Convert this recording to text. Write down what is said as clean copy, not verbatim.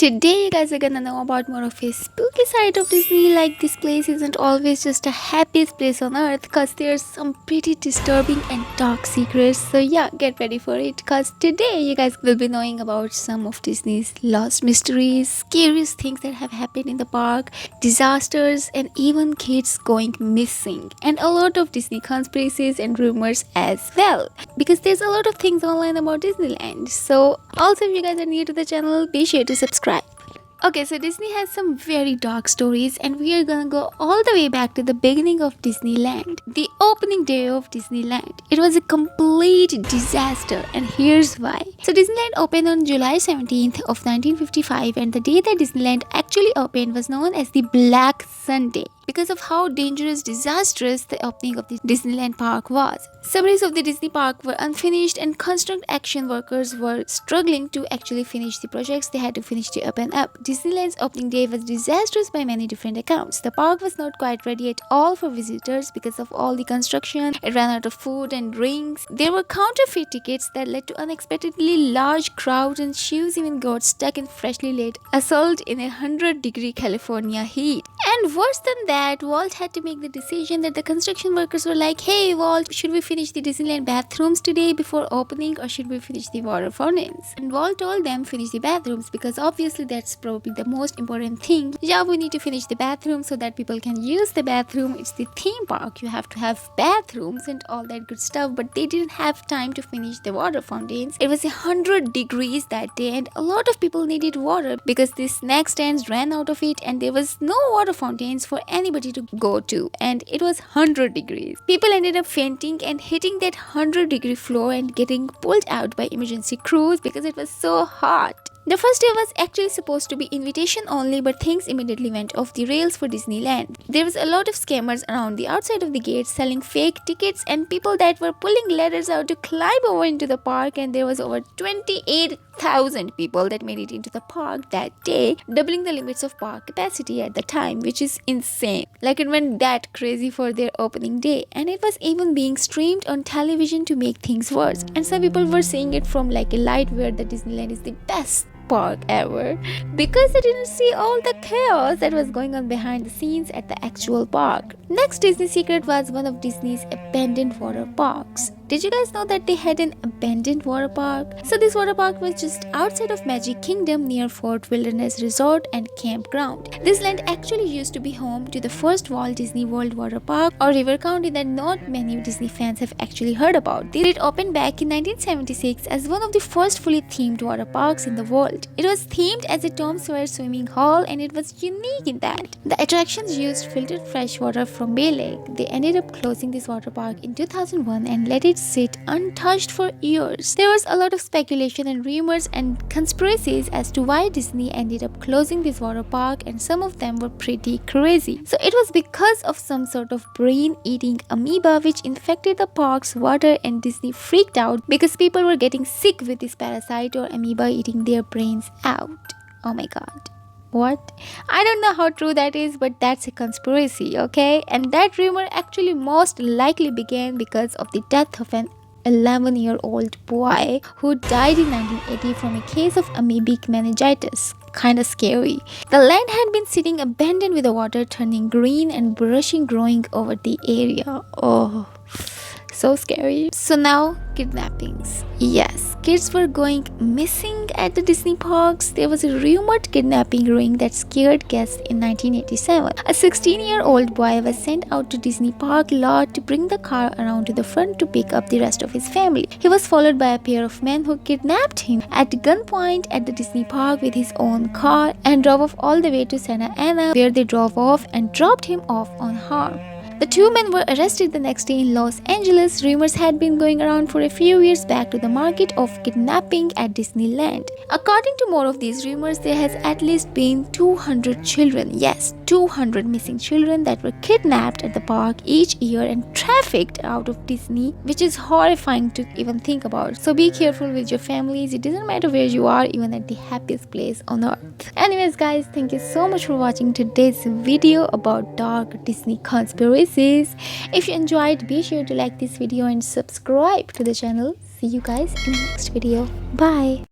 Today you guys are gonna know about more of a spooky side of Disney. Like, this place isn't always just a happiest place on earth, cause there's some pretty disturbing and dark secrets. So yeah, get ready for it, cause today you guys will be knowing about some of Disney's lost mysteries, scariest things that have happened in the park, disasters, and even kids going missing, and a lot of Disney conspiracies and rumors as well, because there's a lot of things online about Disneyland. So also, if you guys are new to the channel, be sure to subscribe. Okay, so Disney has some very dark stories, and we are gonna go all the way back to the beginning of Disneyland, the opening day of Disneyland. It was a complete disaster, and here's why. So Disneyland opened on July 17th of 1955, and the day that Disneyland actually opened was known as the Black Sunday, because of how dangerous, disastrous the opening of the Disneyland park was. Summaries of the Disney park were unfinished, and construction workers were struggling to actually finish the projects they had to finish to open up. Disneyland's opening day was disastrous by many different accounts. The park was not quite ready at all for visitors because of all the construction. It ran out of food and drinks. There were counterfeit tickets that led to unexpectedly large crowds, and shoes even got stuck in freshly laid asphalt in 100-degree California heat. And worse than that, Walt had to make the decision that the construction workers were like, "Hey Walt, should we finish the Disneyland bathrooms today before opening, or should we finish the water fountains?" And Walt told them finish the bathrooms, because obviously that's probably the most important thing. Yeah, we need to finish the bathroom so that people can use the bathroom. It's the theme park, you have to have bathrooms and all that good stuff. But they didn't have time to finish the water fountains. It was 100 degrees that day, and a lot of people needed water because the snack stands ran out of it, and there was no water fountains for anybody to go to, and it was 100 degrees. People ended up fainting and hitting that 100-degree floor and getting pulled out by emergency crews because it was so hot. The first day was actually supposed to be invitation only, but things immediately went off the rails for Disneyland. There was a lot of scammers around the outside of the gates selling fake tickets, and people that were pulling ladders out to climb over into the park, and there was over 28,000 people that made it into the park that day, doubling the limits of park capacity at the time, which is insane. Like, it went that crazy for their opening day, and it was even being streamed on television to make things worse. And some people were saying it from like a light where the Disneyland is the best park ever, because they didn't see all the chaos that was going on behind the scenes at the actual park. Next Disney secret was one of Disney's abandoned water parks. Did you guys know that they had an abandoned water park? So this water park was just outside of Magic Kingdom near Fort Wilderness Resort and Campground. This land actually used to be home to the first Walt Disney World water park, or River County, that not many Disney fans have actually heard about. It opened back in 1976 as one of the first fully themed water parks in the world. It was themed as a Tom Sawyer swimming hall, and it was unique in that the attractions used filtered fresh water from Bay Lake. They ended up closing this water park in 2001 and let it sit untouched for years. There was a lot of speculation and rumors and conspiracies as to why Disney ended up closing this water park, and some of them were pretty crazy. So it was because of some sort of brain-eating amoeba which infected the park's water, and Disney freaked out because people were getting sick with this parasite or amoeba eating their brains out. Oh my god. What? I don't know how true that is, but that's a conspiracy, okay? And that rumor actually most likely began because of the death of an 11-year-old boy who died in 1980 from a case of amoebic meningitis. Kinda scary. The land had been sitting abandoned with the water turning green and brushing growing over the area. Oh, so scary. So now, kidnappings. Yes, kids were going missing at the Disney parks. There was a rumored kidnapping ring that scared guests in 1987. A 16-year-old boy was sent out to Disney park lot to bring the car around to the front to pick up the rest of his family. He was followed by a pair of men who kidnapped him at gunpoint at the Disney park with his own car and drove off all the way to Santa Ana, where they drove off and dropped him off unharmed. The two men were arrested the next day in Los Angeles. Rumors had been going around for a few years back to the market of kidnapping at Disneyland. According to more of these rumors, there has at least been 200 children, yes, 200 missing children that were kidnapped at the park each year and trafficked out of Disney, which is horrifying to even think about. So be careful with your families. It doesn't matter where you are, even at the happiest place on earth. Anyways guys, thank you so much for watching today's video about dark Disney conspiracies. If you enjoyed, be sure to like this video and subscribe to the channel. See you guys in the next video. Bye.